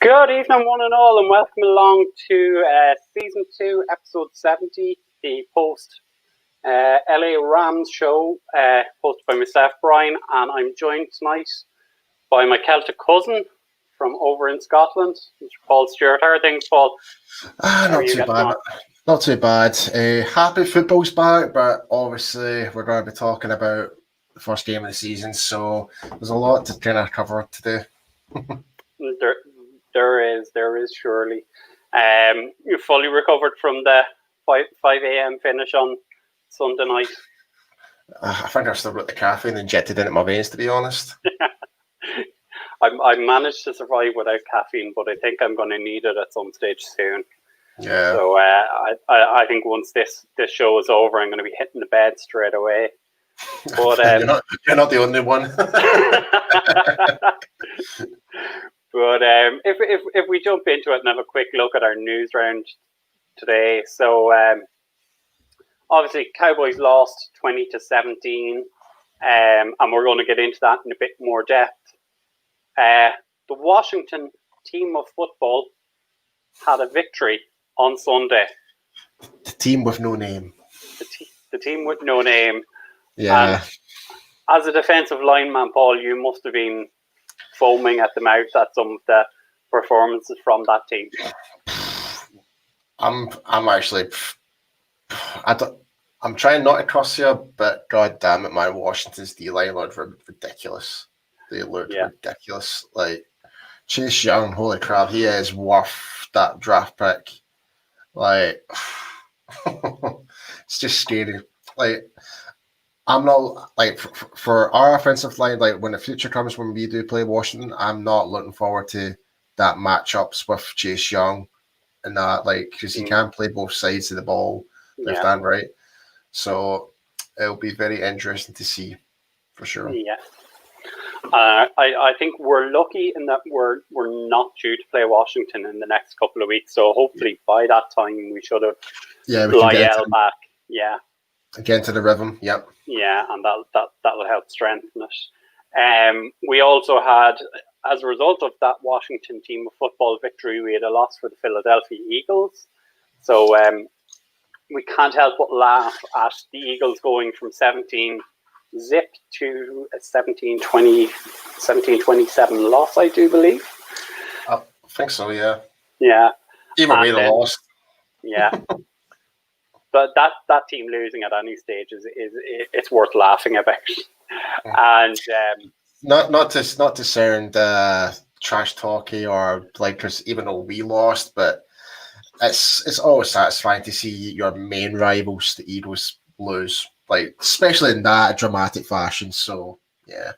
Good evening, one and all, and welcome along to Season 2, Episode 70, the post LA Rams show, hosted by myself, Brian, and I'm joined tonight by my Celtic cousin from over in Scotland, Mr. Paul Stewart. How are things, Paul? Not too bad. Not too bad. Happy football's back, but obviously we're going to be talking about the first game of the season, so there's a lot to kind of cover today. There is surely. You fully recovered from the 5 a.m. finish on Sunday night? I think I've still got the caffeine injected into my veins, to be honest. I managed to survive without caffeine, but I think I'm going to need it at some stage soon. Yeah. So I think once this show is over, I'm going to be hitting the bed straight away. But you're not the only one. But if we jump into it and have a quick look at our news round today, so obviously Cowboys lost 20-17, and we're going to get into that in a bit more depth. The Washington team of football had a victory on Sunday. The team with no name. The team with no name. Yeah. And as a defensive lineman, Paul, you must have been foaming at the mouth at some of the performances from that team. I'm trying not to cuss here, but god damn it, man, Washington's D-line looked ridiculous. They looked ridiculous. Like Chase Young, holy crap, he is worth that draft pick. Like it's just scary. Like I'm not like for our offensive line. Like when the future comes, when we do play Washington, I'm not looking forward to that matchups with Chase Young and that, like, because he can play both sides of the ball, left and right. So it'll be very interesting to see, for sure. Yeah, I think we're lucky in that we're not due to play Washington in the next couple of weeks. So hopefully by that time we should have Lyell back. Yeah. Get into the rhythm, yep. Yeah, and that'll help strengthen it. We also had, as a result of that Washington team of football victory, we had a loss for the Philadelphia Eagles. So we can't help but laugh at the Eagles going from 17-0 to a 17-27 loss, I do believe. I think so, yeah. Yeah. Even we lost. Yeah. But that team losing at any stage is it's worth laughing about, and not to sound trash talky or like, because even though we lost, but it's always satisfying to see your main rivals, the Eagles, lose, like especially in that dramatic fashion. So yeah,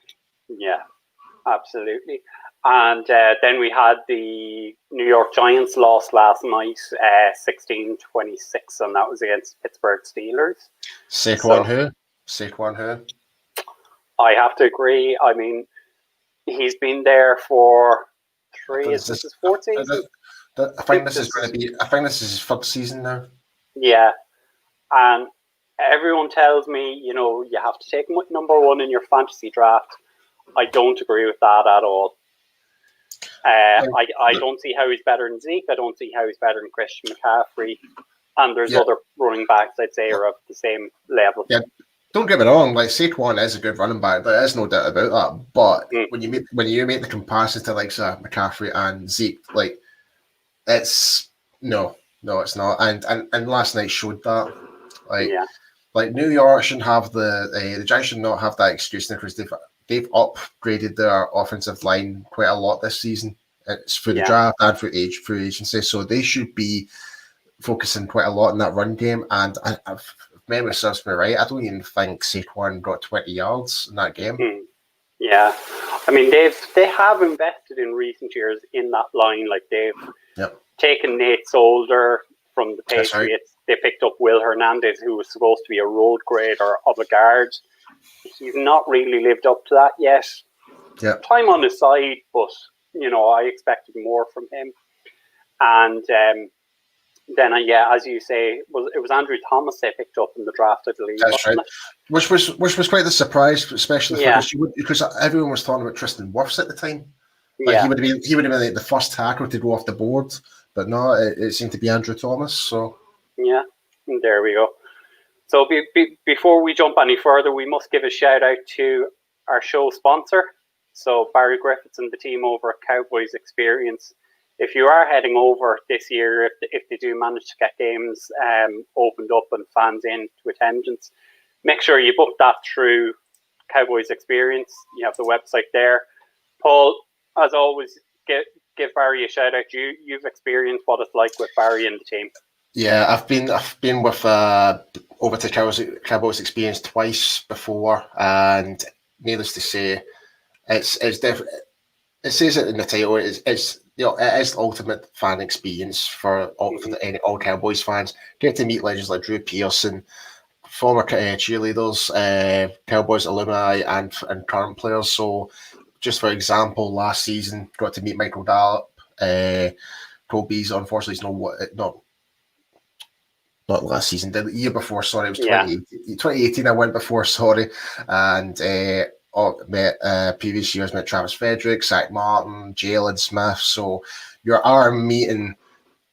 absolutely. And then we had the New York Giants lost last night, 16-26, and that was against Pittsburgh Steelers. Saquon who? I have to agree. I mean, he's been there for this is his fourth season? I think this is his third season now. Yeah, and everyone tells me, you have to take number one in your fantasy draft. I don't agree with that at all. I don't see how he's better than Zeke. I don't see how he's better than Christian McCaffrey. And there's other running backs, I'd say, are of the same level. Yeah, don't get me wrong. Like Saquon is a good running back. There is no doubt about that. But when you make the comparison to like McCaffrey and Zeke, like it's no, it's not. And last night showed that. Like New York shouldn't have the Giants should not have that excuse because they've upgraded their offensive line quite a lot this season. It's through the draft and through agency, so they should be focusing quite a lot on that run game. And if memory serves me right, I don't even think Saquon got 20 yards in that game. Yeah, I mean they have invested in recent years in that line. Like they've taken Nate Solder from the Patriots. Right. They picked up Will Hernandez, who was supposed to be a road grader of a guard. He's not really lived up to that yet. Yeah. Time on his side, but I expected more from him. And then, as you say, it was Andrew Thomas they picked up in the draft, I believe. That's right. Which was quite the surprise, especially because everyone was talking about Tristan Wirfs at the time. Like Yeah. he would have been like the first tackle to go off the board, but no, it seemed to be Andrew Thomas. So Yeah, there we go. So before we jump any further, we must give a shout out to our show sponsor. So Barry Griffiths and the team over at Cowboys Experience. If you are heading over this year, if they do manage to get games opened up and fans in to attendance, make sure you book that through Cowboys Experience. You have the website there. Paul, as always, give Barry a shout out. You've experienced what it's like with Barry and the team. yeah, I've been with over to Cowboys Experience twice before, and needless to say, it's definitely, it says it in the title. It's it is the ultimate fan experience for all Cowboys fans. Get to meet legends like Drew Pearson, former cheerleaders, Cowboys alumni, and current players. So, just for example, last season got to meet Michael Gallup. Kobe's unfortunately is not last season, the year before, sorry, it was 2018 I went before, sorry, and met previous years, met Travis Frederick, Zach Martin, Jalen Smith, so you are meeting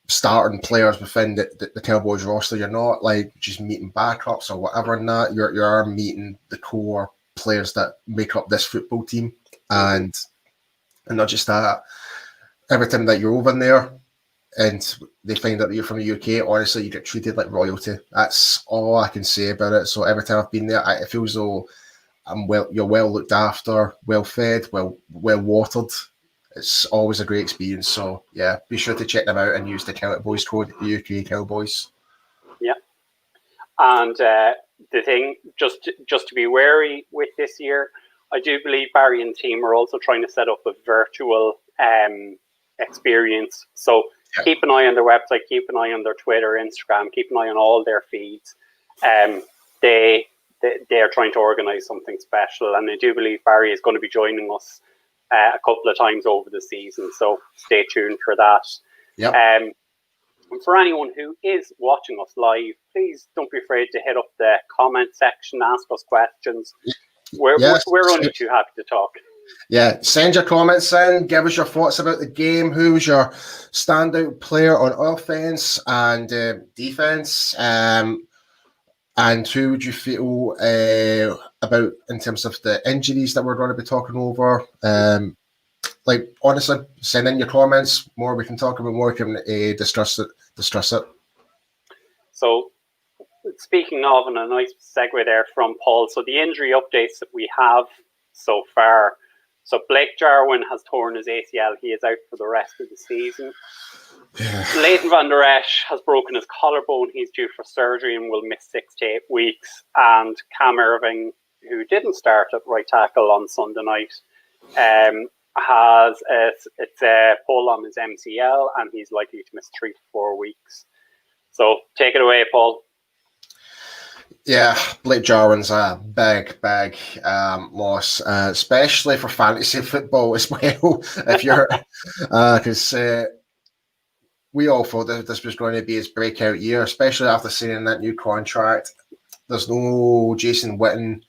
starting players within the Cowboys roster. You're not like just meeting backups or whatever and that, you are meeting the core players that make up this football team, and not just that, every time that you're over there, and they find out that you're from the UK, honestly, you get treated like royalty. That's all I can say about it. So every time I've been there, it feels as though you're well looked after, well fed, well watered. It's always a great experience. So yeah, be sure to check them out and use the Cowboys code, the UK Cowboys. Yeah, and the thing, just to be wary with this year, I do believe Barry and team are also trying to set up a virtual experience. So keep an eye on their website, keep an eye on their Twitter, Instagram, keep an eye on all their feeds. They are trying to organise something special, and I do believe Barry is going to be joining us a couple of times over the season. So stay tuned for that. Yep. And for anyone who is watching us live, please don't be afraid to hit up the comment section, ask us questions. We're only too happy to talk. Yeah, send your comments in. Give us your thoughts about the game. Who's your standout player on offense and defense? And who would you feel about in terms of the injuries that we're going to be talking over? Like, honestly, send in your comments. More we can talk about, more we can discuss it. So, speaking of, and a nice segue there from Paul. So the injury updates that we have so far. So Blake Jarwin has torn his ACL. He is out for the rest of the season. Yeah. Leighton Van Der Esch has broken his collarbone. He's due for surgery and will miss 6 to 8 weeks. And Cam Irving, who didn't start at right tackle on Sunday night, has a pull on his MCL, and he's likely to miss 3 to 4 weeks. So take it away, Paul. Yeah, Blake Jarwin's a big loss, especially for fantasy football as well. If you're, because we all thought that this was going to be his breakout year, especially after signing that new contract. There's no Jason Witten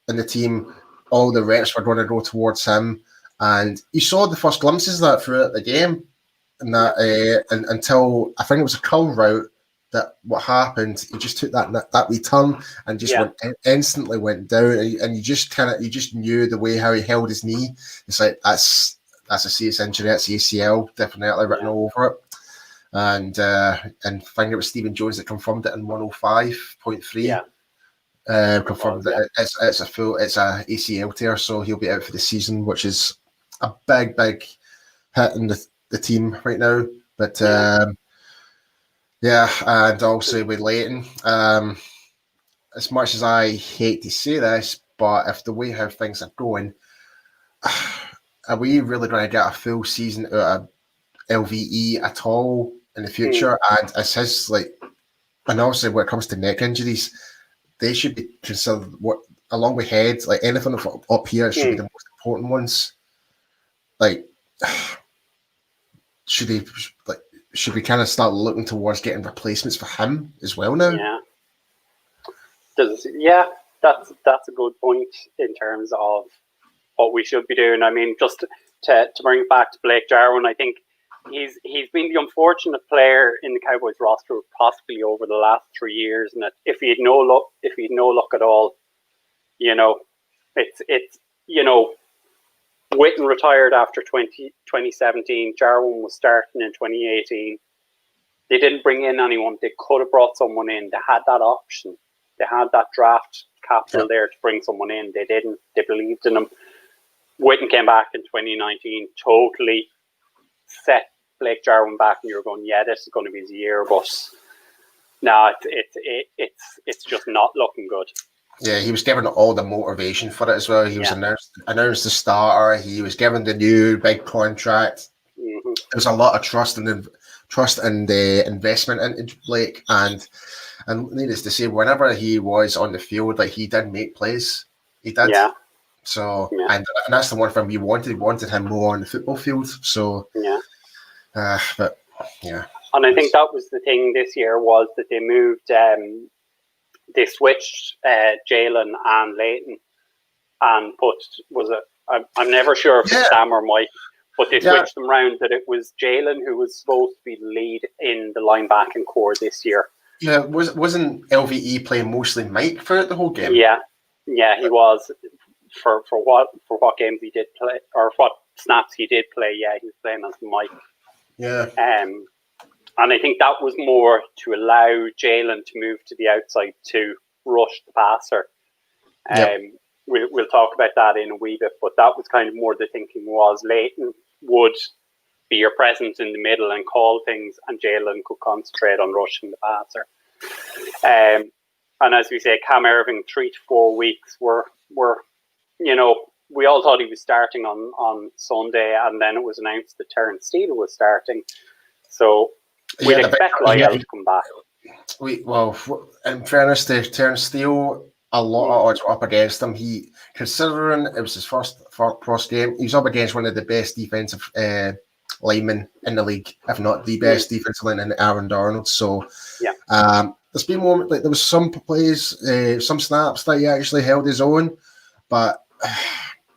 in the team. All the reps were going to go towards him, and you saw the first glimpses of that throughout the game. And that until I think it was a curl route. That what happened, he just took that wee turn and just instantly went down, and you just knew the way how he held his knee. It's like that's a serious injury. That's ACL, definitely written all over it. And I think it was Stephen Jones that confirmed it in 105.3. Yeah. Confirmed that it's a ACL tear, so he'll be out for the season, which is a big hit in the team right now. But yeah, and also with Leighton, as much as I hate to say this, but if the way how things are going, are we really going to get a full season out of LVE at all in the future? And as his and obviously when it comes to neck injuries, they should be considered along with heads, like anything up here should be the most important ones. Like, should we kind of start looking towards getting replacements for him as well now? Yeah. That's a good point in terms of what we should be doing. I mean, just to bring it back to Blake Jarwin, I think he's been the unfortunate player in the Cowboys roster possibly over the last 3 years, and that if he had no luck at all, it's Witten retired after 2017. Jarwin was starting in 2018. They didn't bring in anyone. They could have brought someone in. They had that option. They had that draft capital there to bring someone in. They didn't. They believed in him. Witten came back in 2019, totally set Blake Jarwin back, and you were going, yeah, this is going to be his year. But no, it's just not looking good. Yeah, he was given all the motivation for it as well. He was announced the starter. He was given the new big contract. Mm-hmm. There's a lot of trust and the investment into Blake, and needless to say, whenever he was on the field, like, he did make plays. He did. Yeah. So and that's the one thing we wanted him more on the football field. So but yeah. And I think that was the thing this year, was that they moved. They switched Jalen and Leighton and I'm never sure if it's Sam or Mike, but they switched them around, that it was Jalen who was supposed to be the lead in the linebacking core this year. Yeah, wasn't LVE playing mostly Mike for the whole game? Yeah, he was. For what games he did play, or what snaps he did play, he was playing as Mike. Yeah. And I think that was more to allow Jalen to move to the outside to rush the passer. We'll talk about that in a wee bit, but that was kind of more the thinking, was Leighton would be your presence in the middle and call things, and Jalen could concentrate on rushing the passer. And as we say, Cam Irving, 3 to 4 weeks, were we all thought he was starting on Sunday, and then it was announced that Terence Steele was starting. So we'd expect Lyle to come back. In fairness to Terence Steele, a lot of odds were up against him. Considering it was his first cross game, he was up against one of the best defensive linemen in the league, if not the best defensive lineman, Aaron Donald. So there's been moments, like, there was some plays, some snaps that he actually held his own, but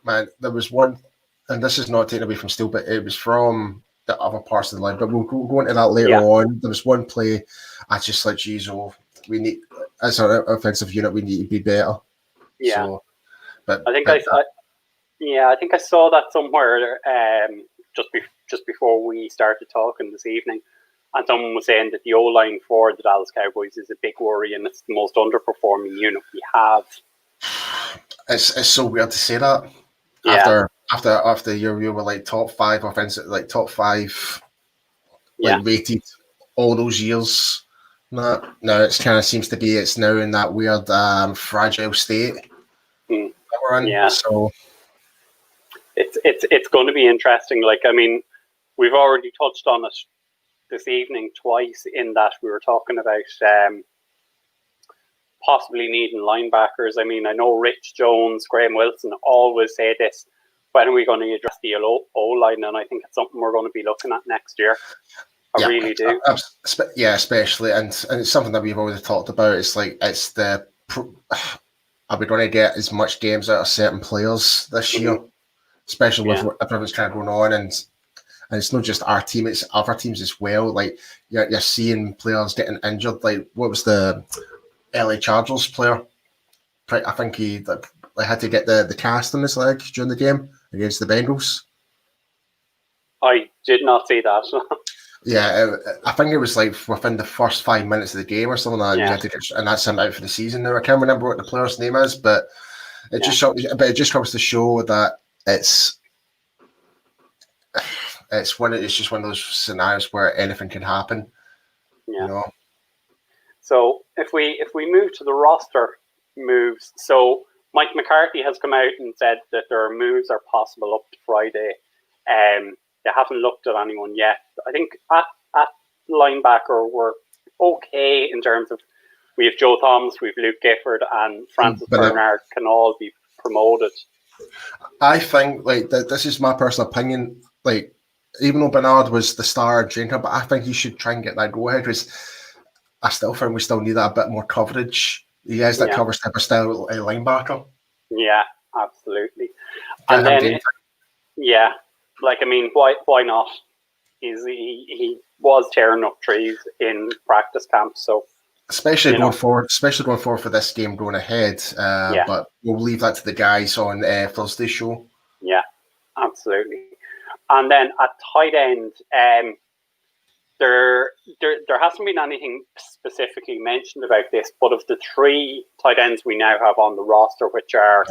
man, there was one, and this is not taken away from Steele, but it was from the other parts of the line. But we'll go into that later on. There was one play I just like, geez, we need, as an offensive unit, we need to be better. Yeah, so, but I think I think I saw that somewhere just before we started talking this evening, and someone was saying that the O-line for the Dallas Cowboys is a big worry, and it's the most underperforming unit we have. It's so weird to say that. Yeah. After you were like top 5 offensive, like top 5, rated all those years. No, it kind of seems to be, it's now in that weird fragile state that we're in. Yeah. So it's going to be interesting. Like, I mean, we've already touched on it this evening twice, in that we were talking about possibly needing linebackers. I mean, I know Rich Jones, Graham Wilson always say this: when are we going to address the O-line? And I think it's something we're going to be looking at next year. I really do. Especially, and it's something that we've already talked about. It's like, are we going to get as much games out of certain players this year, especially with everything's kind of going on, and it's not just our team; it's other teams as well. Like, you're seeing players getting injured. Like, what was the LA Chargers player? I think he had to get the cast on his leg during the game against the Bengals. I did not see that. Yeah, I think it was like within the first 5 minutes of the game or something like that. You had to get, and that's him out for the season. Now I can't remember what the player's name is, but it just comes to show that it's just one of those scenarios where anything can happen. Yeah. You know? So if we move to the roster moves, so Mike McCarthy has come out and said that their moves are possible up to Friday. They haven't looked at anyone yet. I think at linebacker we're okay in terms of, we have Joe Thomas, we have Luke Gifford, and Francis Bernard can all be promoted. I think, like, this is my personal opinion. Like, even though Bernard was the star drinker, but I think he should try and get that go ahead, because I still think we still need that bit more coverage. He has that cover stepper style linebacker. Yeah, absolutely. And then, Like, I mean, why not? He was tearing up trees in practice camp, so especially going forward for this game going ahead. But we'll leave that to the guys on Thursday's show. Yeah, absolutely. And then at tight end, there hasn't been anything specifically mentioned about this, but of the 3 tight ends we now have on the roster, which are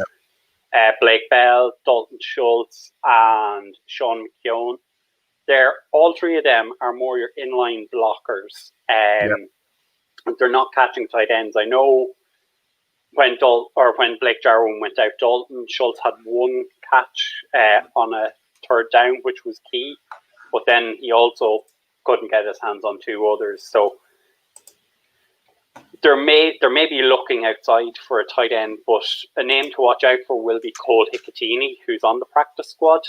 Blake Bell, Dalton Schultz, and Sean McKeown, all 3 of them are more your inline blockers. They're not catching tight ends. I know when Blake Jarwin went out, Dalton Schultz had 1 catch on a third down, which was key, but then he also couldn't get his hands on 2 others. So there may be looking outside for a tight end, but a name to watch out for will be Cole Hicatini, who's on the practice squad.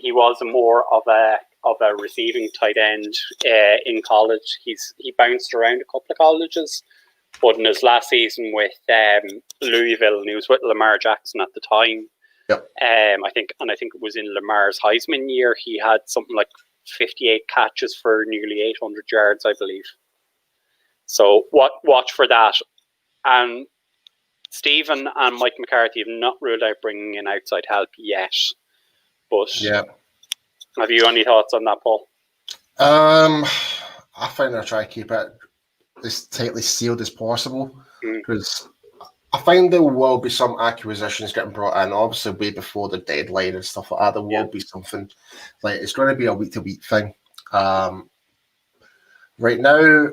He was more of a receiving tight end in college. He bounced around a couple of colleges, but in his last season with Louisville, and he was with Lamar Jackson at the time. I think it was in Lamar's Heisman year. He had something like 58 catches for nearly 800 yards, I believe. So watch for that. And Stephen and Mike McCarthy have not ruled out bringing in outside help yet. But have you any thoughts on that, Paul? I think they'll try to keep it as tightly sealed as possible, because I find there will be some acquisitions getting brought in, obviously way before the deadline and stuff like that. There will be something, like it's going to be a week-to-week thing. Right now,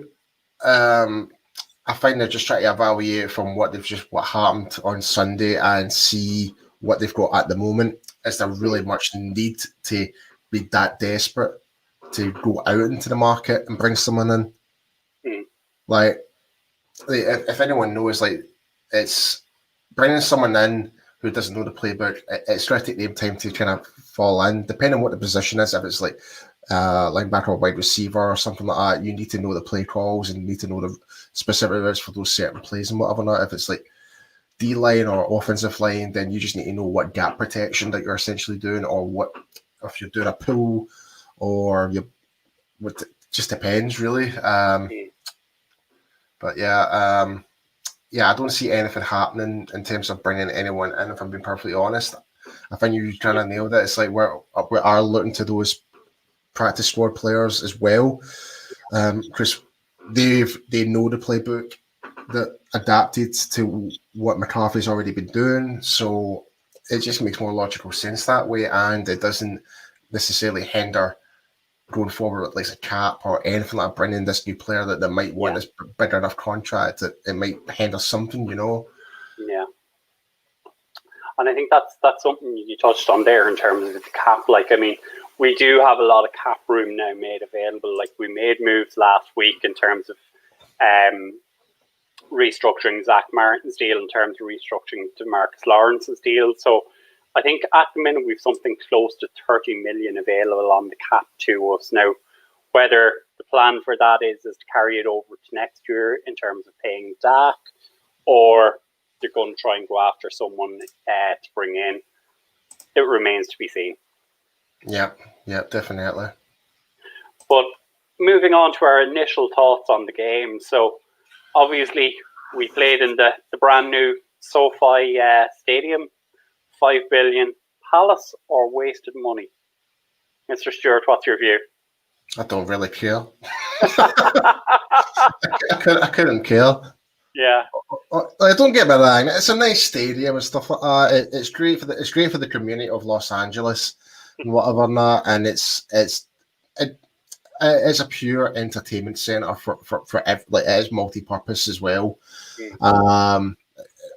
I find they're just trying to evaluate from what happened on Sunday and see what they've got at the moment. Is there really much need to be that desperate to go out into the market and bring someone in? Like, if anyone knows, like, it's bringing someone in who doesn't know the playbook. It's going to take them time to kind of fall in, depending on what the position is. If it's like linebacker or wide receiver or something like that, you need to know the play calls and you need to know the specific routes for those certain plays and whatever. Not if it's like D-line or offensive line, then you just need to know what gap protection that you're essentially doing, or what if you're doing a pull, or it just depends really. But I don't see anything happening in terms of bringing anyone in, if I'm being perfectly honest. I think you kind of nailed it. It's like we are looking to those practice squad players as well, because they know the playbook that adapted to what McCarthy's already been doing. So it just makes more logical sense that way, and it doesn't necessarily hinder going forward with like a cap or anything like bringing this new player that might want this big enough contract that it might hinder something, you know. Yeah, and I think that's something you touched on there in terms of the cap. Like, I mean, we do have a lot of cap room now made available. Like, we made moves last week in terms of restructuring Zach Martin's deal, in terms of restructuring DeMarcus Lawrence's deal. So I think at the minute we've something close to 30 million available on the cap to us. Now, whether the plan for that is to carry it over to next year in terms of paying Dak, or they're going to try and go after someone to bring in, it remains to be seen. Yeah, definitely. But moving on to our initial thoughts on the game. So obviously we played in the brand new SoFi Stadium. 5 billion, palace or wasted money? Mr. Stewart, what's your view? I don't really care. I couldn't care. Yeah. Don't get me wrong. It's a nice stadium and stuff like that. It's great for the community of Los Angeles and whatever not. And it's a pure entertainment center for like, it is multi-purpose as well.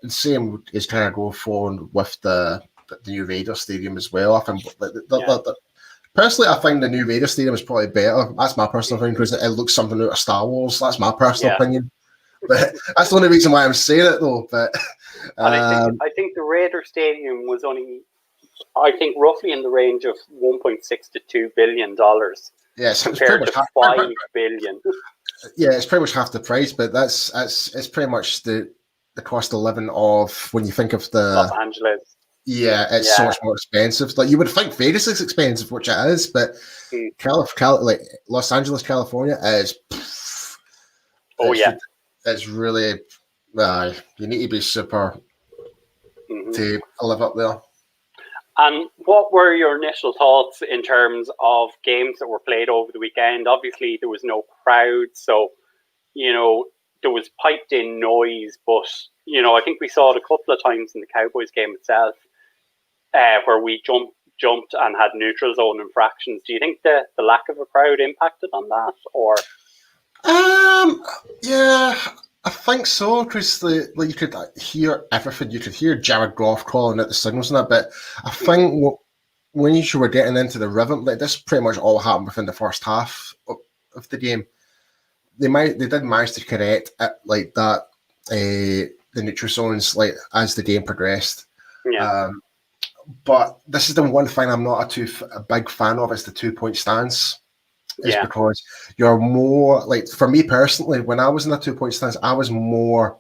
Same is kind of go forward with the new Raider Stadium as well. I think personally, I think the new Raider Stadium is probably better. That's my personal opinion, because it looks something out of Star Wars. That's my personal opinion. But that's the only reason why I'm saying it, though. But I think the Raider Stadium was only, I think, roughly in the range of $1.6 to $2 billion. Yes, compared to $5 billion. Yeah, it's pretty much half the price, but it's pretty much the cost of living of, when you think of the Los Angeles. Yeah, it's so much more expensive. Like you would think Vegas is expensive, which it is, but like Los Angeles, California is. It's really. You need to be super to live up there. And what were your initial thoughts in terms of games that were played over the weekend? Obviously, there was no crowd, so there was piped in noise, but I think we saw it a couple of times in the Cowboys game itself, where we jumped and had neutral zone infractions. Do you think the lack of a crowd impacted on that, or? Yeah, I think so, because you could hear everything. You could hear Jared Goff calling out the signals and that, but I think when you were getting into the rhythm, like this pretty much all happened within the first half of the game. They did manage to correct it, like that, the neutral zones, like as the game progressed. Yeah. But this is the one thing I'm not a big fan of, is the 2-point stance. Is because you're more, like, for me personally, when I was in a 2-point stance, I was more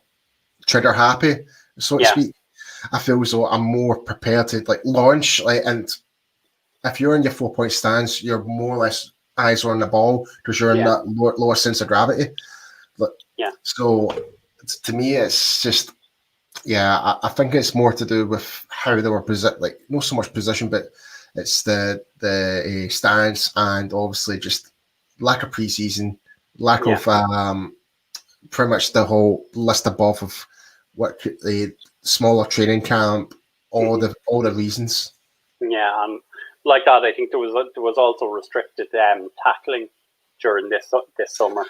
trigger happy, so to speak. I feel as though I'm more prepared to like launch, like, and if you're in your 4-point stance, you're more or less eyes on the ball because you're in that lower sense of gravity. But, so to me, it's just, I think it's more to do with how they were positioned, like not so much position, but it's the stance, and obviously just lack of preseason, lack of pretty much the whole list above of what the smaller training camp, all the reasons. Yeah, and like that, I think there was also restricted tackling during this summer.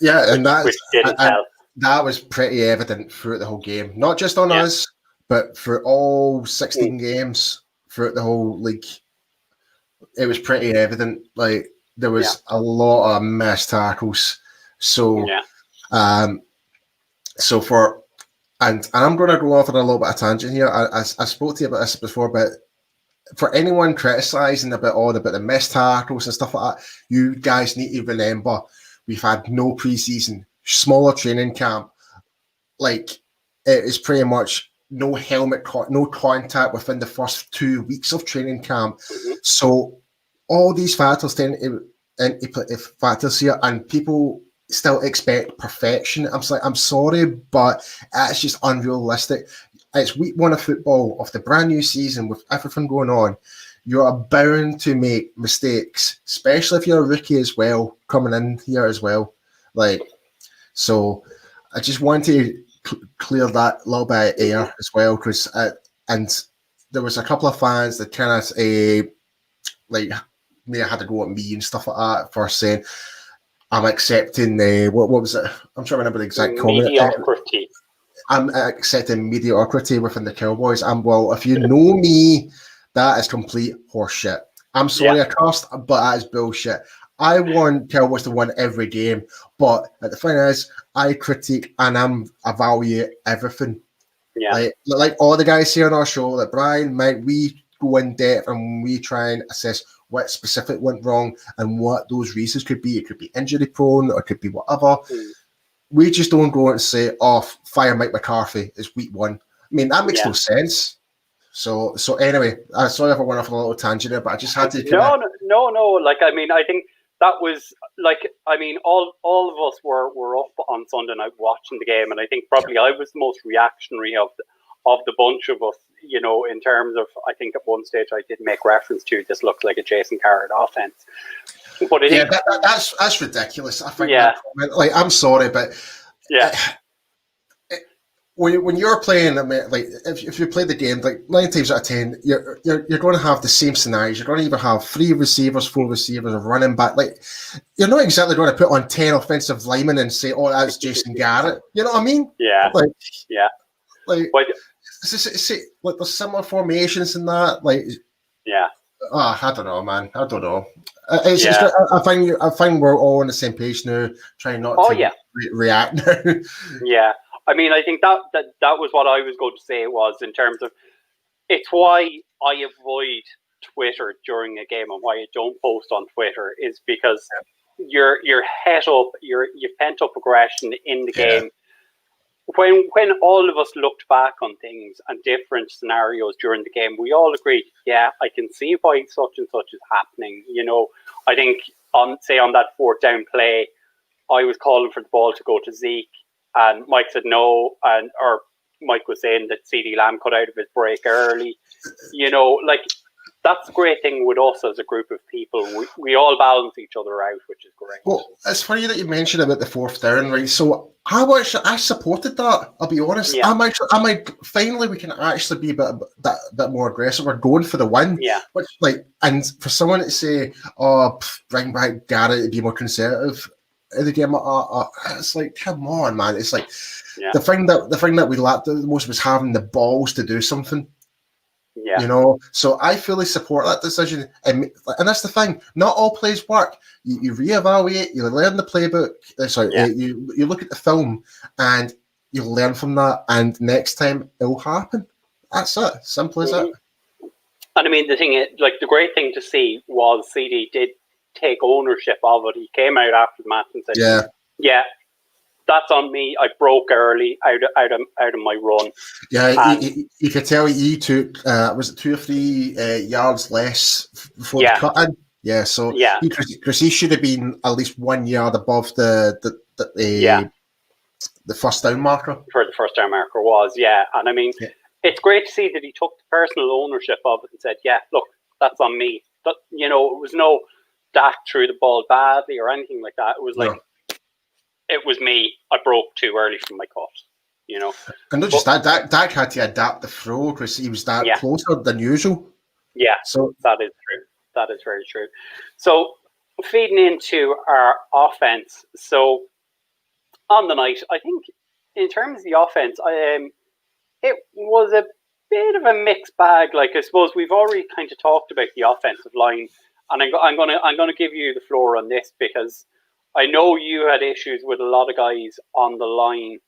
Yeah, and which didn't help. That was pretty evident throughout the whole game, not just on us, but for all 16 games throughout the whole league. It was pretty evident. Like there was a lot of missed tackles. So, so for and I'm going to go off on a little bit of tangent here. I spoke to you about this before, but for anyone criticizing about the missed tackles and stuff like that, you guys need to remember we've had no preseason, smaller training camp. Like it is pretty much no helmet, no contact within the first 2 weeks of training camp. So all these factors factors here, and people still expect perfection. I'm sorry, but it's just unrealistic. It's week 1 of football of the brand new season with everything going on. You are bound to make mistakes, especially if you're a rookie as well, coming in here as well. Like, so I just want to clear that little bit of air as well, because and there was a couple of fans that kind of like may have had to go at me and stuff like that for saying I'm accepting what was it? I'm trying to remember the exact comment. Mediocrity. I'm accepting mediocrity within the Cowboys. Well, if you know me, that is complete horseshit. I'm sorry I cursed, but that is bullshit. I want Cowboys to win every game, but the thing is, I critique and evaluate everything. Yeah. Like all the guys here on our show, like Brian, Mike, we go in depth and we try and assess what specific went wrong and what those reasons could be. It could be injury prone, or it could be whatever. We just don't go and say, fire Mike McCarthy is week 1. I mean, that makes no sense. So anyway, sorry if I went off on a little tangent there, but I just had to. No. Like, I mean, I think that was like, I mean, all of us were up on Sunday night watching the game, and I think probably I was the most reactionary of the bunch of us. In terms of, I think at one stage I did make reference to this looks like a Jason Garrett offense. But that's ridiculous. I think. Like, I'm sorry, but when you're playing, I mean, like if you play the game, like 9 times out of 10, you're going to have the same scenarios. You're going to either have 3 receivers, 4 receivers, or running back. Like, you're not exactly going to put on 10 offensive linemen and say, "Oh, that's Jason Garrett." You know what I mean? Yeah. Like like there's similar formations in that. Like, I don't know, man. I don't know. I find we're all on the same page now, trying not to react now. Yeah. I mean, I think that was what I was going to say, was in terms of, it's why I avoid Twitter during a game and why I don't post on Twitter, is because you're het up, you've pent up aggression in the game. when all of us looked back on things and different scenarios during the game, we all agreed, yeah, I can see why such and such is happening. I think on that fourth down play, I was calling for the ball to go to Zeke, and Mike said no, or Mike was saying that CD Lamb cut out of his break early. That's the great thing with us as a group of people. We all balance each other out, which is great. Well, it's funny that you mentioned about the fourth down, right? So I supported that. I'll be honest. Yeah. I'm like, finally we can actually be a bit more aggressive. We're going for the win. Yeah. Which, and for someone to say, bring back Garrett to be more conservative in the game, it's like, come on, man. It's like the thing that we lacked the most was having the balls to do something. Yeah. So I fully support that decision, and that's the thing. Not all plays work. You reevaluate, you learn the playbook. You look at the film, and you learn from that. And next time it'll happen. That's it. Simple as it. And I mean, the thing is, the great thing to see was CD did take ownership of it. He came out after the match and said, "Yeah, that's on me. I broke early out of my run." Yeah, you could tell he took was it 2 or 3 yards less before the cut in. Yeah, so because he should have been at least 1 yard above the first down marker. For the first down marker was, and I mean, it's great to see that he took personal ownership of it and said, "Yeah, look, that's on me." But it was no Dak threw the ball badly or anything like that. It was it was me. I broke too early from my cut, And not just that, Dak had to adapt the throw because he was that closer than usual. Yeah, so that is true. That is very true. So feeding into our offense. So on the night, I think in terms of the offense, it was a bit of a mixed bag. I suppose we've already kind of talked about the offensive line, and I'm gonna give you the floor on this because I know you had issues with a lot of guys on the line,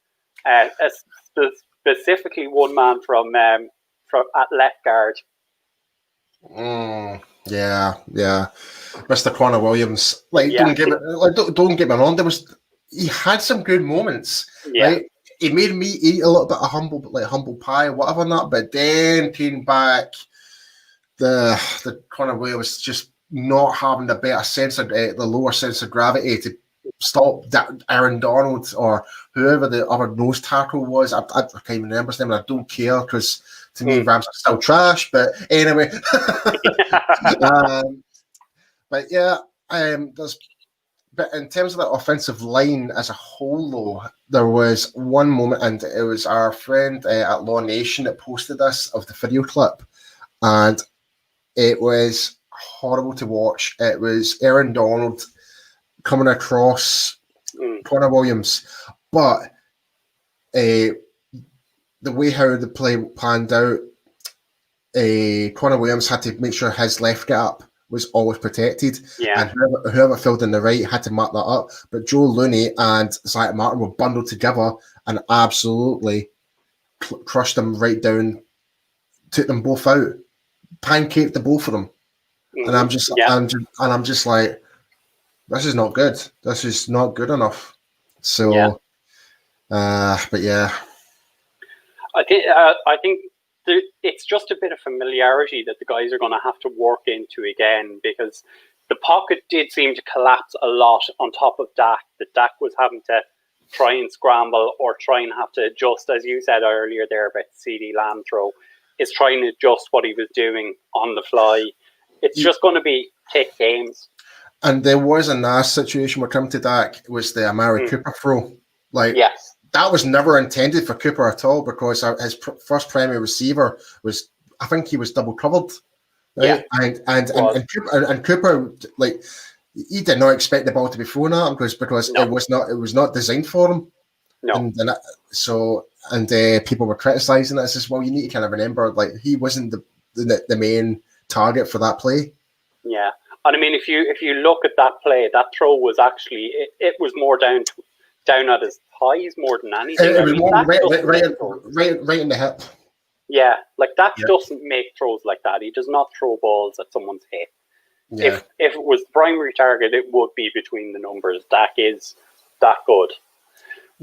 specifically one man from at left guard. Yeah, Mr. Connor Williams. Don't get me wrong. He had some good moments. Yeah. Right? He made me eat a little bit of humble pie, whatever not. But then came back the Connor Williams just not having the better sense of the lower sense of gravity to stop Aaron Donald or whoever the other nose tackle was. I can't even remember his name, and I don't care because to me Rams are still trash. But anyway, but in terms of the offensive line as a whole, though, there was one moment, and it was our friend at Law Nation that posted this of the video clip, and it was horrible to watch. It was Aaron Donald coming across Connor Williams, but the way how the play panned out, Connor Williams had to make sure his left get up was always protected, and whoever filled in the right had to mark that up. But Joe Looney and Zach Martin were bundled together and absolutely crushed them right down, took them both out, pancaked the both of them, and I'm just like, this is not good. This is not good enough. So, but yeah, I think it's just a bit of familiarity that the guys are going to have to work into again, because the pocket did seem to collapse a lot on top of Dak. That Dak was having to try and scramble or try and have to adjust, as you said earlier there about the CD Lamb throw, is trying to adjust what he was doing on the fly. It's just going to take games. And there was a nice situation where coming to Dak was the Amari Cooper throw. That was never intended for Cooper at all, because his first primary receiver was, I think he was double covered. Right? Yeah. And Cooper, he did not expect the ball to be thrown at him because it was not designed for him. No. And people were criticizing it. I says, well, you need to kind of remember, he wasn't the main target for that play. Yeah. And I mean, if you look at that play, that throw was actually, it was more down at his thighs more than anything. It was more right in the hip. Yeah, Dak doesn't make throws like that. He does not throw balls at someone's hip. Yeah. If it was the primary target, it would be between the numbers. Dak is that good.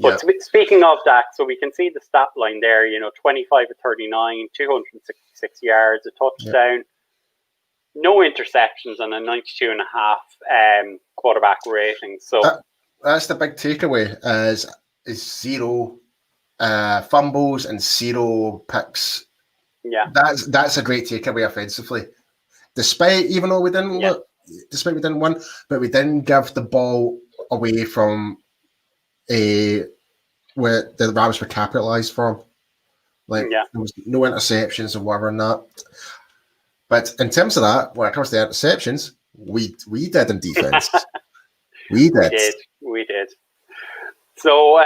But speaking of that, so we can see the stat line there, 25 of 39, 266 yards, a touchdown, no interceptions, and a 92.5 quarterback rating. So that's the big takeaway is 0 fumbles and 0 picks. Yeah. That's a great takeaway offensively. Despite we didn't win, but we didn't give the ball away from where the Rams were capitalized from. There was no interceptions or whatever and that. But in terms of that, when it comes to the interceptions, we did in defense. We did. So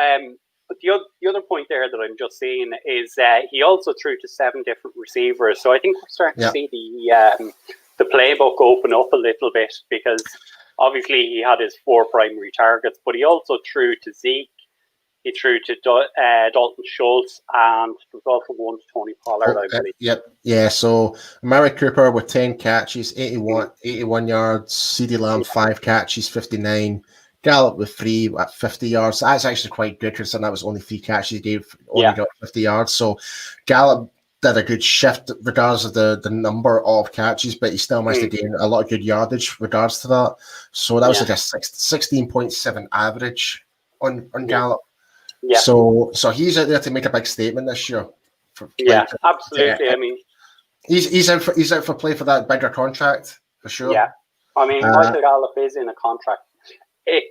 the other point there that I'm just seeing is he also threw to 7 different receivers. So I think we're starting to see the playbook open up a little bit, because obviously he had his 4 primary targets, but he also threw to Zeke. He threw to Dalton Schultz, and there was also one to Tony Pollard, I believe. Yeah. So Amari Cooper with 10 catches, 81 yards. CeeDee Lamb 5 catches, 59. Gallup with 3 at 50 yards. That's actually quite good, considering that was only 3 catches. He got 50 yards. So Gallup did a good shift regardless of the number of catches, but he still managed to gain a lot of good yardage regards to that. So that was like a 16.7 average on Gallup. Yeah. So he's out there to make a big statement this year. Absolutely. I mean, he's out for play for that bigger contract for sure. Yeah, I mean, Michael Gallup is in a contract.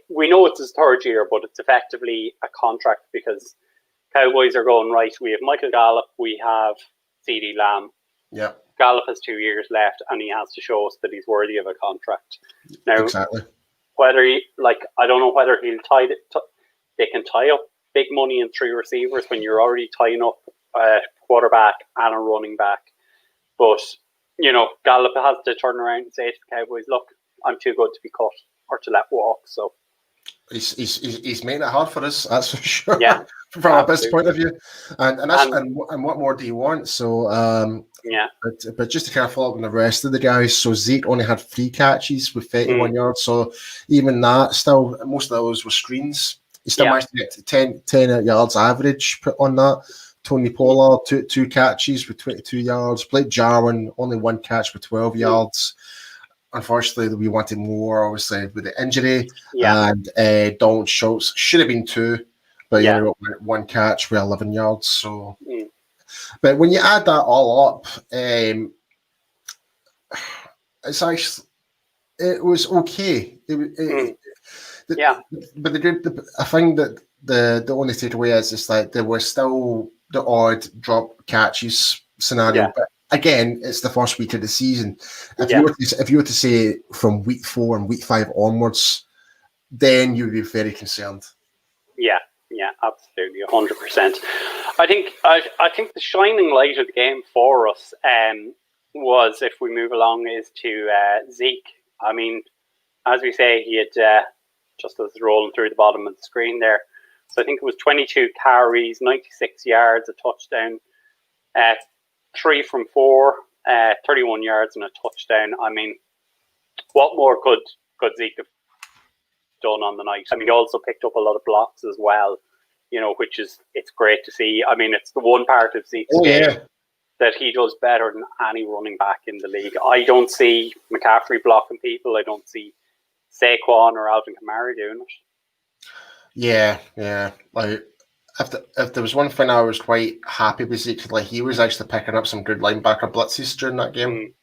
We know it's his 3rd year, but it's effectively a contract because Cowboys are going, right, we have Michael Gallup, we have CeeDee Lamb. Yeah. Gallup has 2 years left, and he has to show us that he's worthy of a contract. Now, exactly. Whether I don't know whether he'll they can tie up big money in 3 receivers when you're already tying up a quarterback and a running back. But, Gallup has to turn around and say to the Cowboys, look, I'm too good to be cut or to let walk. So he's making it hard for us, that's for sure. Yeah. From a business point of view. And what more do you want? So but just to kind of follow up on the rest of the guys, so Zeke only had 3 catches with 31 yards. So even that, still most of those were screens. He still managed to get 10 yards average put on that. Tony Pollard, two catches with 22 yards. Blake Jarwin, only 1 catch with 12 yards. Unfortunately, we wanted more, obviously, with the injury. Yeah. And Dalton Schultz should have been 2, but 1 catch with 11 yards. So, but when you add that all up, it's actually, it was okay. But I think that the only takeaway is just like there was still the odd drop catches scenario, but again, it's the first week of the season. If you were to say from week 4 and week 5 onwards, then you'd be very concerned. Yeah, absolutely, 100%. I think the shining light of the game for us was, if we move along, is to Zeke. I mean, as we say, he had just as rolling through the bottom of the screen there. So I think it was 22 carries, 96 yards, a touchdown, 3 from 4, 31 yards and a touchdown. I mean, what more could Zeke have done on the night? I mean, he also picked up a lot of blocks as well, which it's great to see. I mean, it's the one part of Zeke's game that he does better than any running back in the league. I don't see McCaffrey blocking people. I don't see Saquon or Alvin Kamara doing it. Yeah. Like, if there was one thing I was quite happy with Zeke, like he was actually picking up some good linebacker blitzes during that game.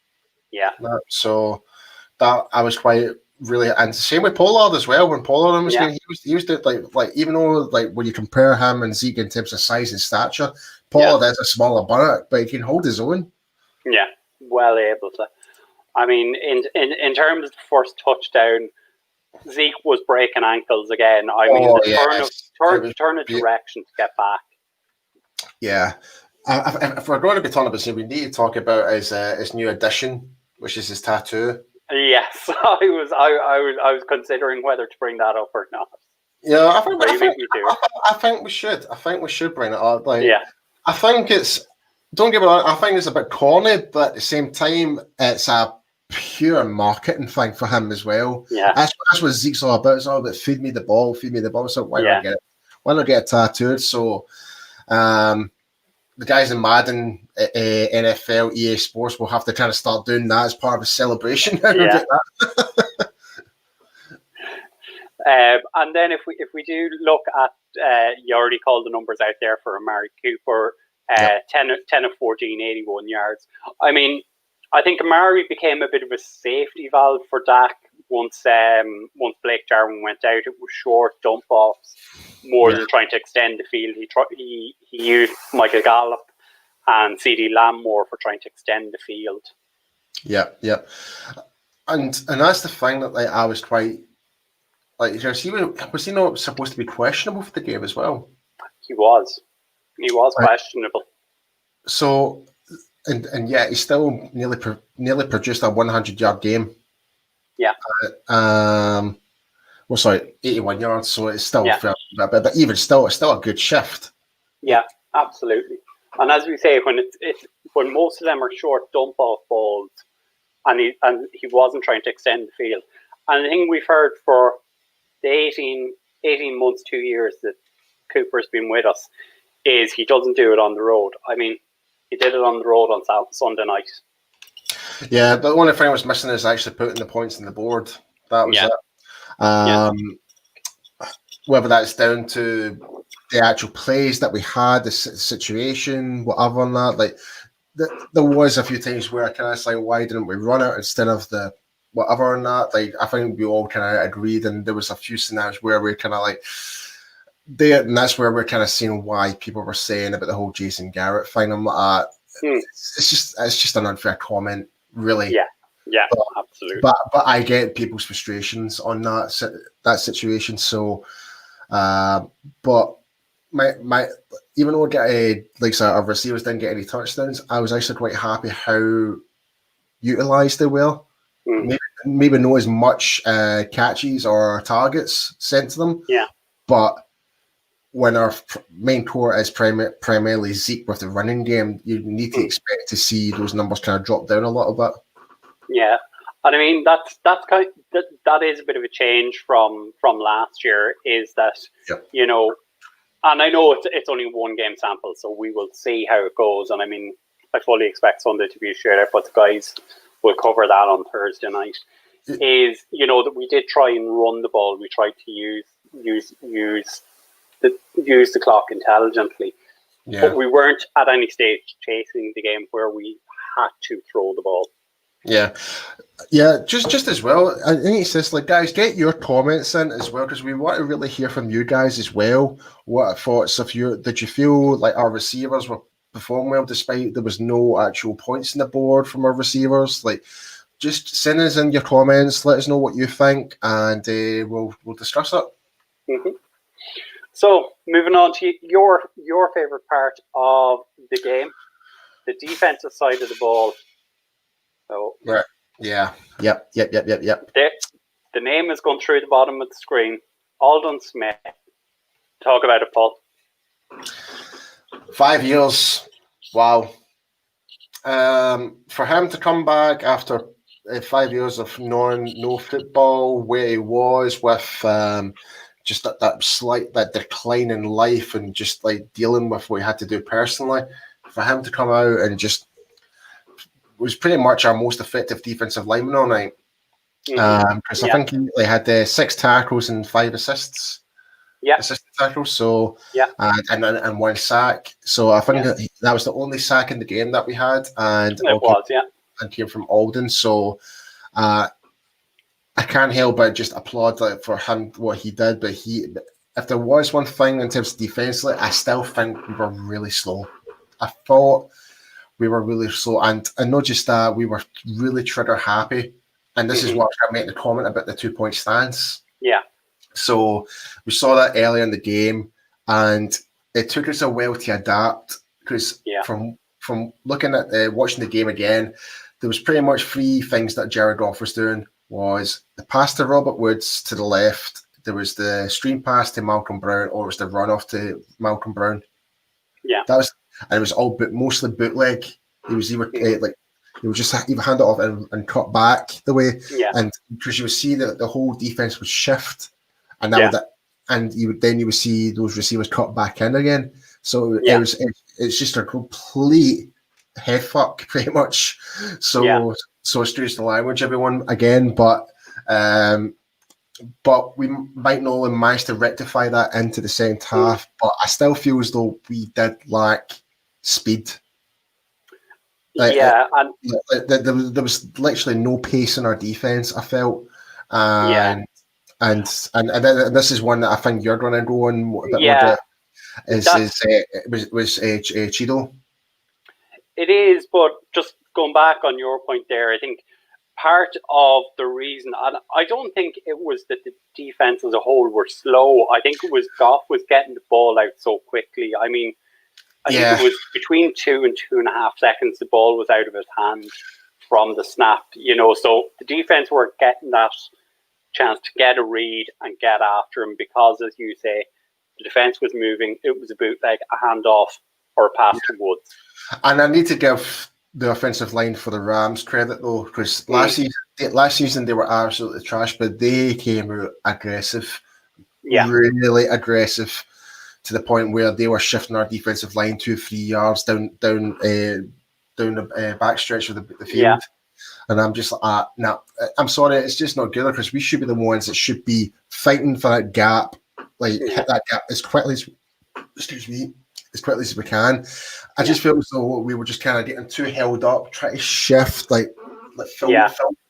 So that I was quite really, and same with Pollard as well. When Pollard was getting, he was like even though like when you compare him and Zeke in terms of size and stature, Pollard is a smaller butt, but he can hold his own. Yeah, well able to. I mean, in terms of the first touchdown, Zeke was breaking ankles again. I mean, turn of direction to get back. Yeah. If we're going to be talking about Zeke, we need to talk about his new addition, which is his tattoo. Yes, I was considering whether to bring that up or not. Yeah, I think we should. I think we should bring it up. I think it's. Don't get me wrong. I think it's a bit corny, but at the same time, it's a pure marketing thing for him as well. Yeah, that's what Zeke's all about. It's all about feed me the ball. So why not get it? why not get tattooed? So the guys in Madden, NFL, EA Sports will have to kind of start doing that as part of a celebration. Yeah. And then if we do look at, you already called the numbers out there for Amari Cooper, 10 of 14, 81 yards. I mean, I think Amari became a bit of a safety valve for Dak once Blake Jarwin went out. It was short dump offs more than trying to extend the field. He used Michael Gallup and CeeDee Lamb more for trying to extend the field. Yeah. And that's the thing that I was quite was he not supposed to be questionable for the game as well? He was questionable. So, and yet he still nearly produced a 100-yard game. Yeah. 81 yards. So it's still but even still, it's still a good shift. Yeah, absolutely. And as we say, when most of them are short dump off balls, and he wasn't trying to extend the field. And the thing we've heard for the 18 months, 2 years that Cooper's been with us is he doesn't do it on the road. I mean, he did it on the road on Sunday night. Yeah, but the only thing I was missing is actually putting the points on the board. That was it. Whether that's down to the actual plays that we had, the situation, whatever on that. Like, there was a few times where I kind of like, why didn't we run it instead of the whatever on that? Like, I think we all kind of agreed, and there was a few scenarios where we kind of like there, and that's where we're kind of seeing why people were saying about the whole Jason Garrett thing. I'm like, it's just an unfair comment, really. Yeah, absolutely. But I get people's frustrations on that situation. So, but my even though our receivers didn't get any touchdowns, I was actually quite happy how utilized they were. Maybe not as much catches or targets sent to them. Yeah. But when our main core is primarily Zeke with the running game, you need to expect to see those numbers kind of drop down a little bit. Yeah, and I mean that is a bit of a change from last year. Is that you know, and I know it's only one game sample, so we will see how it goes. And I mean, I fully expect Sunday to be a shootout, but the guys will cover that on Thursday night. Is that we did try and run the ball. We tried to use the clock intelligently, but we weren't at any stage chasing the game where we had to throw the ball. Yeah, just as well. I think it's just like, guys, get your comments in as well, because we want to really hear from you guys as well. What thoughts of you? Did you feel like our receivers were performing well despite there was no actual points on the board from our receivers? Like, just send us in your comments. Let us know what you think, and we'll discuss it. Mm-hmm. So, moving on to your favorite part of the game, the defensive side of the ball. So, right. Yeah. Yep. The name is going through the bottom of the screen. Aldon Smith. Talk about it, Paul. 5 years. Wow. For him to come back after 5 years of no football, where he was with just that decline in life and just like dealing with what he had to do personally, for him to come out and just was pretty much our most effective defensive lineman all night. Because I think he had 6 tackles and 5 assists. Yeah, assisted tackles. So and 1 sack. So I think that was the only sack in the game that we had, and and came from Aldon. So I can't help but just applaud for him what he did. But if there was one thing in terms of defensively, I still think we were really slow. I thought we were really slow, and not just that, we were really trigger happy. And this is what I made the comment about the 2-point stance. Yeah. So we saw that earlier in the game, and it took us a while to adapt, because from looking at watching the game again, there was pretty much 3 things that Jared Goff was doing. Was the pass to Robert Woods to the left, there was the screen pass to Malcolm Brown, or it was the runoff to Malcolm Brown. Yeah, that was, and it was all mostly bootleg. He was either he would just either hand it off and cut back the way, and because you would see that the whole defense would shift, and and you would see those receivers cut back in again. So it's just a complete head fuck, pretty much. So excuse the language, everyone, again, but we might not have managed to rectify that into the second half. But I still feel as though we did lack speed. There was literally no pace in our defense, I felt. And this is one that I think you're going to go on a bit more. Was Cheeto. It is, but just going back on your point there, I think part of the reason, and I don't think it was that the defense as a whole were slow. I think it was Goff was getting the ball out so quickly. I mean, I think it was between 2 and 2.5 seconds the ball was out of his hand from the snap, so the defense were getting that chance to get a read and get after him because, as you say, the defense was moving. It was a bootleg, a handoff, or a pass to Woods. And I need to give the offensive line for the Rams credit, though, because last season they were absolutely trash, but they came out aggressive, really aggressive, to the point where they were shifting our defensive line 2-3 yards down the backstretch of the field. Yeah. And I'm just like, no, I'm sorry, it's just not good, because we should be the ones that should be fighting for that gap, hit that gap as quickly as we can. I just feel as though we were just kind of getting too held up, trying to shift, fill.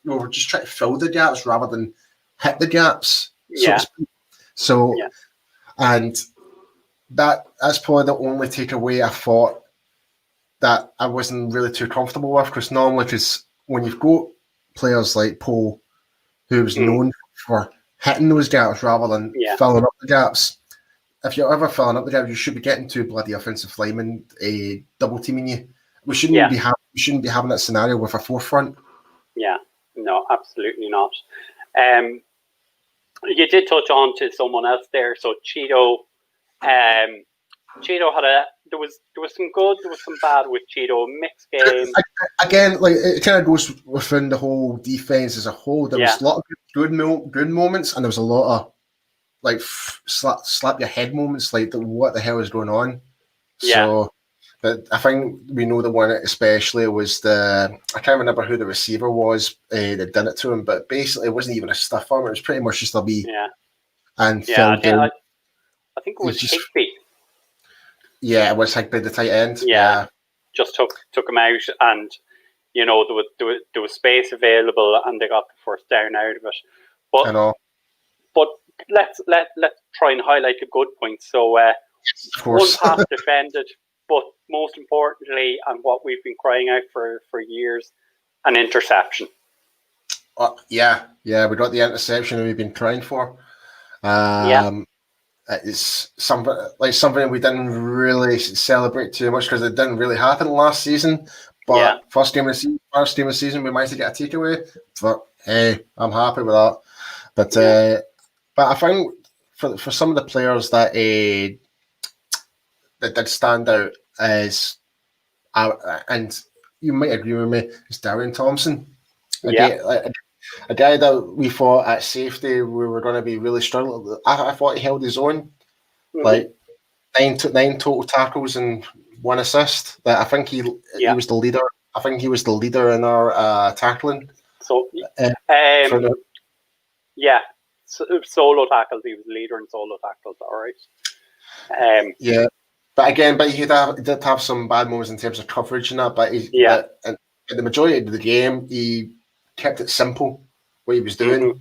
We were just trying to fill the gaps rather than hit the gaps. And that's probably the only takeaway I thought that I wasn't really too comfortable with, because normally, when you've got players like Poe, who was known for hitting those gaps rather than filling up the gaps, if you're ever filling up the gaps, you should be getting two bloody offensive linemen double teaming you. We shouldn't be having that scenario with a forefront. Yeah, no, absolutely not. You did touch on to someone else there. So Cheeto had there was some good, there was some bad with Cheeto, mixed game. Again, it kind of goes within the whole defense as a whole. There was a lot of good moments, and there was a lot of slap your head moments, what the hell is going on? So, but I think we know the one especially was I can't remember who the receiver was that did it to him, but basically it wasn't even a stiff arm, it was pretty much just a wee and I think it was Higby. Yeah, it was Higby, the tight end. Just took him out, and there was space available, and they got the first down out of it. But I know. But let's try and highlight the good points. So one pass defended, but most importantly, and what we've been crying out for years, an interception. We got the interception we've been crying for. It's something we didn't really celebrate too much, because it didn't really happen last season. But first game of the season, we managed to get a takeaway. But hey, I'm happy with that. But I think for some of the players that did stand out as, and you might agree with me, is Darian Thompson. A guy that we thought at safety we were going to be really struggling. I thought he held his own, nine total tackles and 1 assist. That I think he was the leader. I think he was the leader in our tackling. So solo tackles. He was leader in solo tackles. All right. But he did have some bad moments in terms of coverage and that. But in the majority of the game, he kept it simple what he was doing.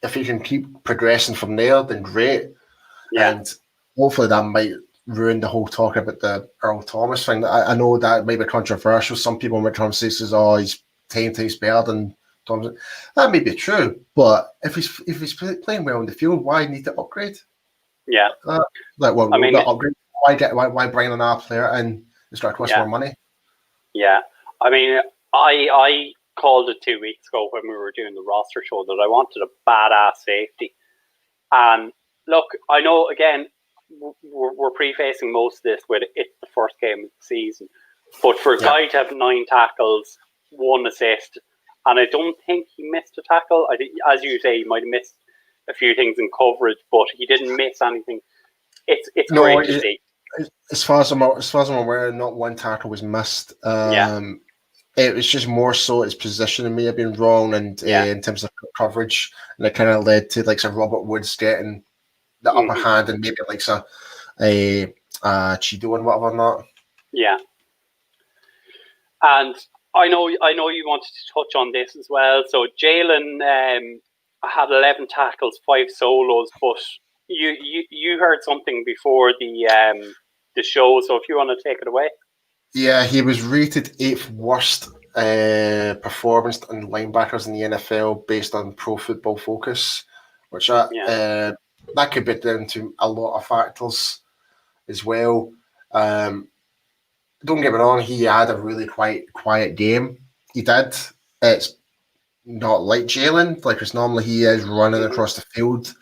If he can keep progressing from there, then great. And hopefully that might ruin the whole talk about the Earl Thomas thing. I know that might be controversial. Some people might come and say, he's 10 times better than Thompson. That may be true, but if he's playing well in the field, why need to upgrade? Upgrade. Why bring another player in? It's going to cost more money. Yeah, I mean, I called it 2 weeks ago when we were doing the roster show that I wanted a badass safety. And look, I know, again, we're prefacing most of this with it's the first game of the season. But for a guy to have 9 tackles, 1 assist, and I don't think he missed a tackle. I think, as you say, he might have missed a few things in coverage, but he didn't miss anything. It's great to see. As far as I'm aware, not one tackle was missed. It was just more so his positioning may have been wrong, and in terms of coverage, and it kind of led to like some Robert Woods getting the upper hand, and maybe like a Chido and whatever not. Yeah, and I know you wanted to touch on this as well. So Jalen had 11 tackles, 5 solos, but you heard something before the show. So if you want to take it away. Yeah, he was rated 8th worst performance in linebackers in the NFL based on Pro Football Focus, which that could be down to a lot of factors as well. Don't get me wrong, he had a really quiet game. He did. It's not like Jalen, like it's normally he is running across the field.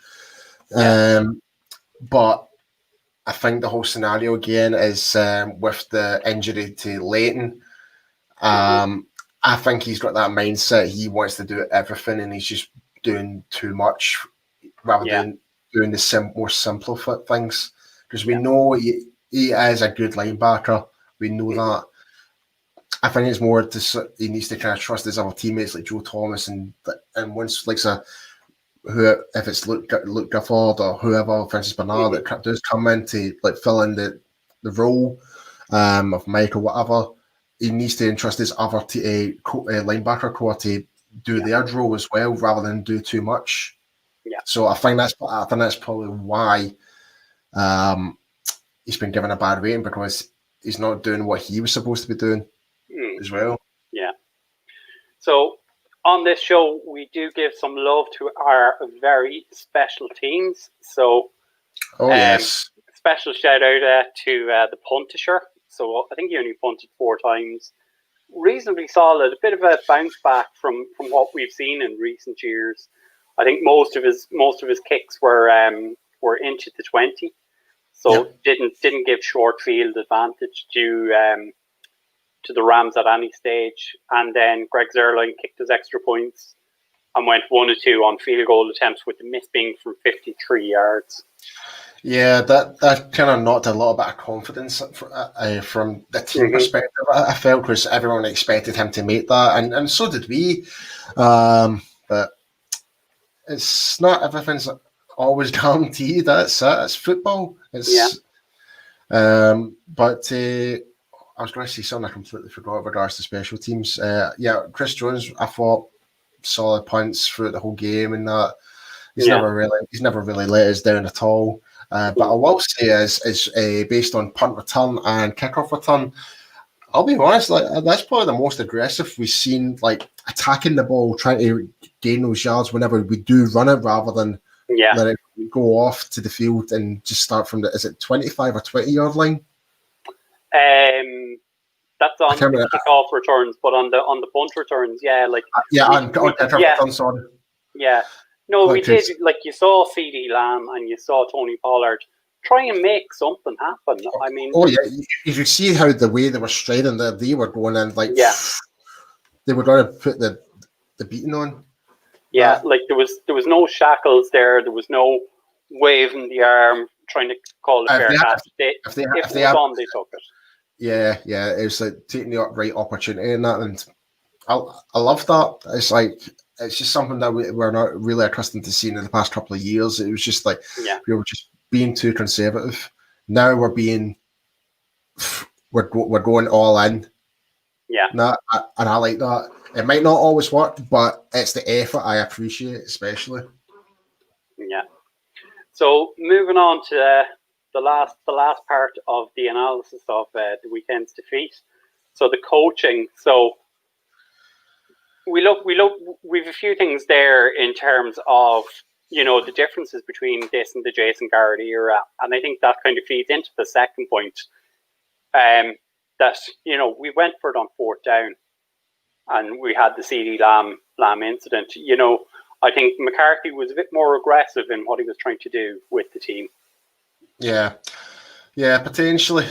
But I think the whole scenario again is with the injury to Leighton. I think he's got that mindset. He wants to do everything, and he's just doing too much rather than doing the more simple things. Because we know he is a good linebacker. We know that. I think it's more he needs to kind of trust his other teammates like Joe Thomas and once like if it's Luke Gifford or whoever, Francis Bernard that does come in to like fill in the role of Mike or whatever, he needs to entrust his other linebacker core to do their role as well, rather than do too much. Yeah. So I think that's probably why he's been given a bad rating, because he's not doing what he was supposed to be doing as well. Yeah. So on this show, we do give some love to our very special teams. So, yes. Special shout out to the Puntisher. So I think he only punted 4 times. Reasonably solid, a bit of a bounce back from what we've seen in recent years. I think most of his kicks were into the 20, so didn't give short field advantage to the Rams at any stage. And then Greg Zuerlein kicked his extra points and went 1 or 2 on field goal attempts, with the miss being from 53 yards. Yeah, that kind of knocked a little bit of confidence from the team perspective. I felt, because everyone expected him to make that, and so did we. But it's not everything's always guaranteed. That's it. It's football. But I was going to say something I completely forgot with regards to special teams. Chris Jones, I thought solid punts throughout the whole game, and that he's never really let us down at all. But I will say is based on punt return and kickoff return, I'll be honest, like that's probably the most aggressive we've seen, like attacking the ball, trying to gain those yards whenever we do run it, rather than let it go off to the field and just start from is it 25 or 20 yard line? That's on the kickoff returns, but on the punt returns, on kickoff returns, sorry. Yeah. No, we did. Like, you saw CD Lamb and you saw Tony Pollard try and make something happen. I mean, you could see how the way they were striding, they were going in they were going to put the beating on. Yeah, like there was no shackles there. There was no waving the arm trying to call it fair catch. If they took it. Yeah, it was like taking the right opportunity in that, and I love that. It's just something that we're not really accustomed to seeing in the past couple of years. It was just like we were just being too conservative. Now we're going all in. Yeah. And I like that. It might not always work, but it's the effort I appreciate, especially. Yeah. So moving on to the last part of the analysis of the weekend's defeat. So the coaching. So we've a few things there in terms of, the differences between this and the Jason Garrett era. And I think that kind of feeds into the second point. That, we went for it on 4th down and we had the CD Lamb incident. I think McCarthy was a bit more aggressive in what he was trying to do with the team. Yeah, potentially.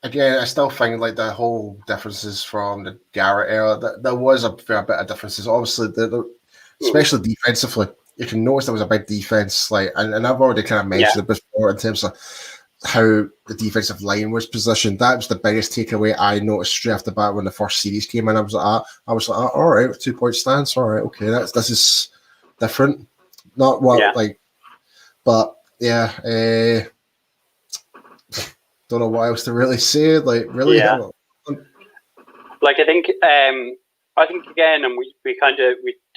again, I still think like the whole differences from the Garrett era. That there was a fair bit of differences. Obviously, especially defensively, you can notice there was a big defense. Like, and I've already kind of mentioned it before in terms of how the defensive line was positioned. That was the biggest takeaway I noticed straight off the bat when the first series came in. I was like, all right, 2 point stance. All right, okay, this is different. Not what like, but yeah. Don't know what else to really say. Like, really, like I think again, and we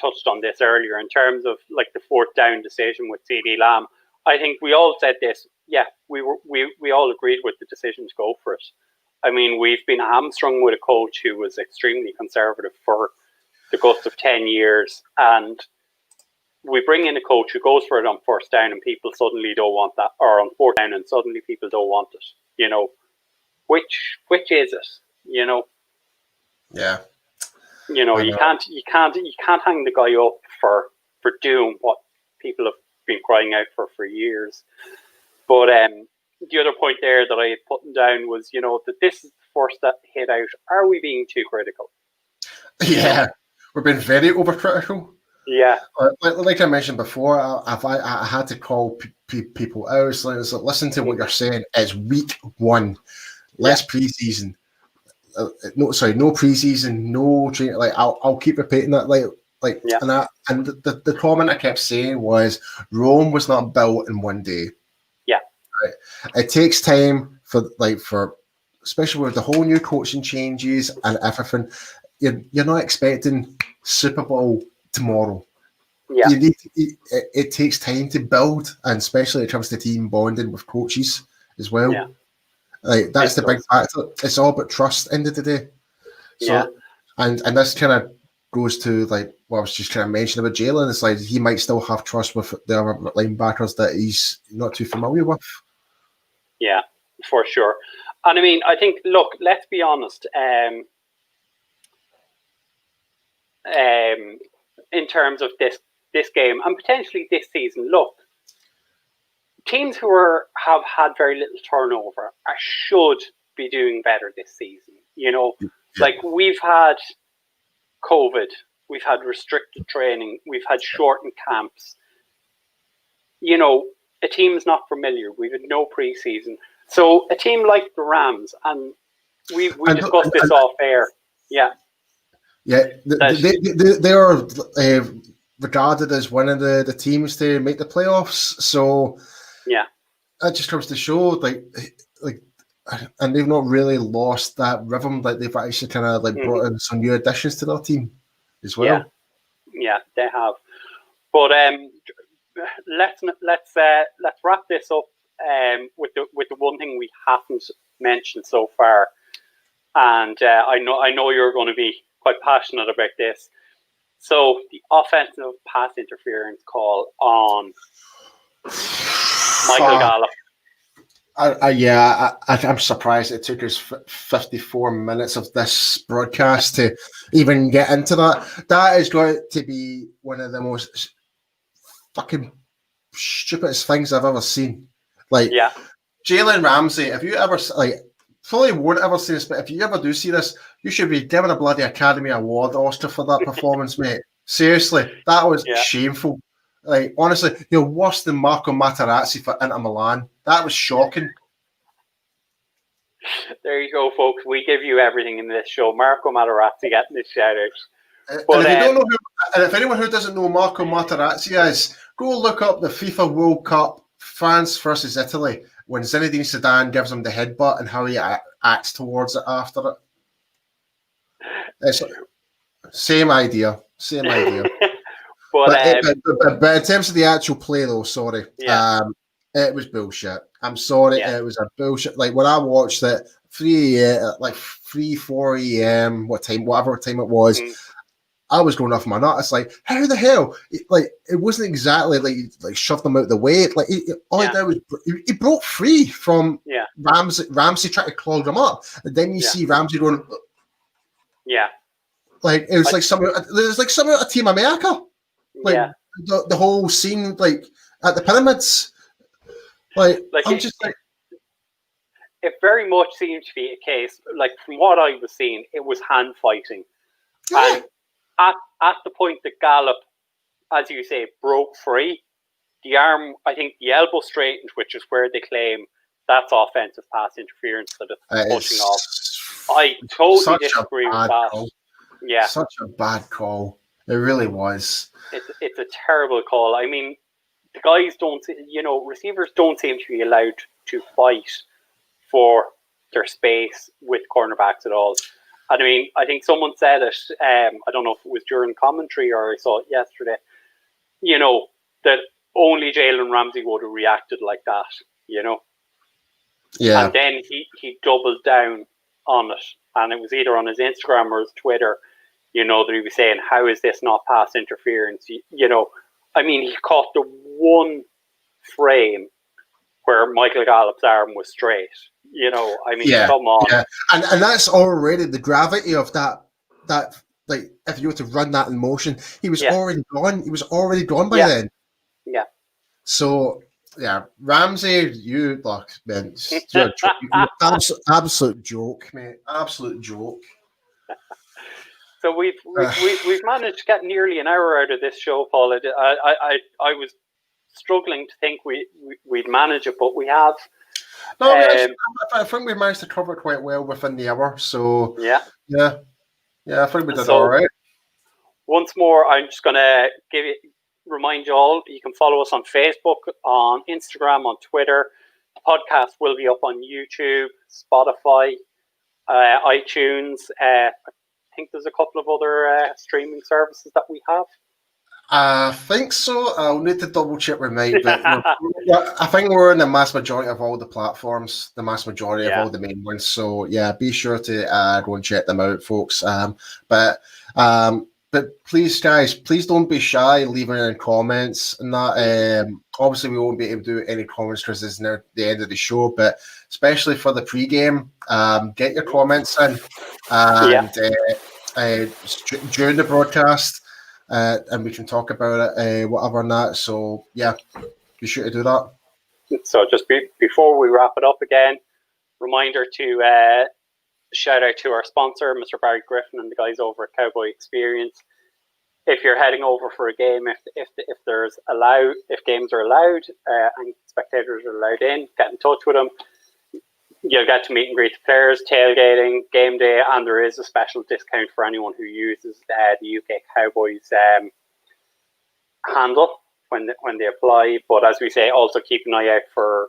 touched on this earlier in terms of like the fourth down decision with CeeDee Lamb. I think we all said this. Yeah, we all agreed with the decision to go for it. I mean, we've been hamstrung with a coach who was extremely conservative for the gust of 10 years, and we bring in a coach who goes for it on first down, and people suddenly don't want that, or on fourth down, and suddenly people don't want it. You know, which is it? You know. Yeah. You know, you can't hang the guy up for doing what people have been crying out for years. But the other point there that I had put down was, you know, that this is the first that hit out. Are we being too critical? Yeah, we've been very overcritical. Yeah. Like I mentioned before, I had to call people out. It's like, listen to what you're saying. It's week 1, less preseason. No preseason, no training. Like I'll keep repeating that. And the comment I kept saying was Rome was not built in one day. Yeah, right? It takes time for especially with the whole new coaching changes and everything. You're not expecting Super Bowl tomorrow. Yeah, it takes time to build, and especially when it comes to team bonding with coaches as well. Yeah. Like that's the big factor. It's all about trust end of the day. So, and this kind of goes to like what I was just kind of mentioning about Jalen. It's like he might still have trust with the other linebackers that he's not too familiar with. Yeah, for sure. And I mean, I think, look, let's be honest. In terms of this game and potentially this season, look. Teams who have had very little turnover should be doing better this season. You know, like we've had COVID, we've had restricted training, we've had shortened camps. You know, a team's not familiar. We've had no preseason. So a team like the Rams, and we discussed this off air. Yeah. Yeah, they are regarded as one of the teams to make the playoffs. So yeah, that just comes to show, like, and they've not really lost that rhythm. Like they've actually kind of like brought in some new additions to their team as well. Yeah, they have. But let's wrap this up with the one thing we haven't mentioned so far, and I know you're going to be quite passionate about this. So the offensive pass interference call on Michael Gallup. I'm surprised it took us 54 minutes of this broadcast to even get into that. That is going to be one of the most fucking stupidest things I've ever seen. Like, Jalen Ramsey, if you ever, like, probably won't ever see this, but if you ever do see this, you should be given a bloody Academy Award, Oscar, for that performance, mate. Seriously, that was shameful. Like, honestly, you're worse than Marco Materazzi for Inter Milan. That was shocking. There you go, folks. We give you everything in this show. Marco Materazzi getting this shout out. But if anyone who doesn't know Marco Materazzi is, go look up the FIFA World Cup France versus Italy when Zinedine Zidane gives him the headbutt and how he acts towards it after it. It's same idea. But in terms of the actual play, though, sorry, it was bullshit. I'm sorry, it was a bullshit. Like when I watched it, 4 a.m., whatever time it was, I was going off my nut. It's like, how the hell? Like it wasn't exactly like shoved them out the way. Like all he did was he broke free from Ramsey. Ramsey tried to clog him up, and then you see Ramsey going, like it was like something. There's like something out of Team America. Like the whole scene, like at the pyramids, like I'm just like, it very much seemed to be a case, like from what I was seeing, it was hand fighting. And at the point that Gallup, as you say, broke free, the arm, I think the elbow straightened, which is where they claim that's offensive pass interference that it's pushing off. I totally disagree with that. Call. Yeah. Such a bad call. It really was. It's a terrible call. I mean, the guys receivers don't seem to be allowed to fight for their space with cornerbacks at all. And I mean, I think someone said it, I don't know if it was during commentary or I saw it yesterday, that only Jalen Ramsey would have reacted like that, Yeah. And then he doubled down on it. And it was either on his Instagram or his Twitter, that he was saying, how is this not pass interference? I mean, he caught the one frame where Michael Gallup's arm was straight. I mean, come on. Yeah. And that's already the gravity of that, like, if you were to run that in motion, he was already gone. He was already gone by then. Yeah. So, yeah, Ramsey, you, look, man, you're absolute joke, mate. Absolute joke. So we've managed to get nearly an hour out of this show, Paul. I was struggling to think we'd manage it, but we have. No, I think we managed to cover it quite well within the hour. So yeah, I think we did all right. Once more, I'm just gonna remind you all. You can follow us on Facebook, on Instagram, on Twitter. The podcast will be up on YouTube, Spotify, iTunes. I think there's a couple of other streaming services that we have. I think so. I'll need to double check with Mike, but I think we're in the mass majority of all the platforms, the mass majority of all the main ones. So yeah, be sure to go and check them out, folks. But please, guys, please don't be shy leaving in comments and that. Obviously, we won't be able to do any comments because it's near the end of the show, but especially for the pregame, get your comments in and during the broadcast. And we can talk about it, whatever and that. So, yeah, be sure to do that. So, just before we wrap it up again, reminder to shout out to our sponsor, Mr. Barry Griffin and the guys over at Cowboy Experience. If you're heading over for a game, if games are allowed and spectators are allowed in, get in touch with them. You'll get to meet and greet the players, tailgating, game day, and there is a special discount for anyone who uses the UK Cowboys handle when they apply. But as we say, also keep an eye out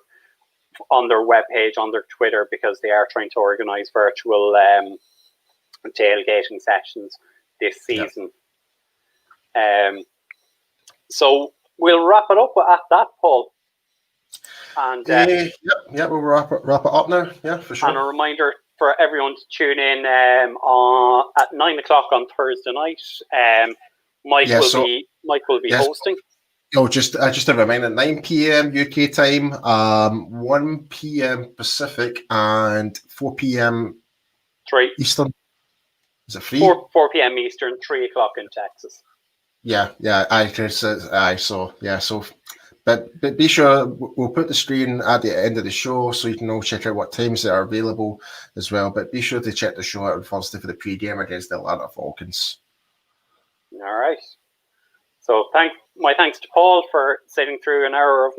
on their webpage, on their Twitter, because they are trying to organise virtual tailgating sessions this season. So we'll wrap it up at that, Paul. And we'll wrap it up now. Yeah, for sure. And a reminder for everyone to tune in at 9:00 on Thursday night. Mike will be hosting. Oh, just a reminder: 9 p.m. UK time, 1 p.m. Pacific, and 4 p.m. 3 Eastern. Is it 3? 4 p.m. Eastern, 3 o'clock in Texas. Yeah. So. But be sure we'll put the screen at the end of the show so you can all check out what times they are available as well. But be sure to check the show out on Thursday for the pre-game against the Atlanta Falcons. All right. So my thanks to Paul for sitting through an hour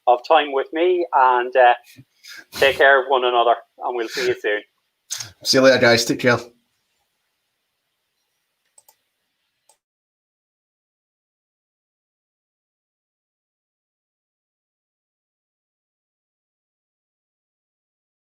of time with me, and take care of one another, and we'll see you soon. See you later, guys. Take care.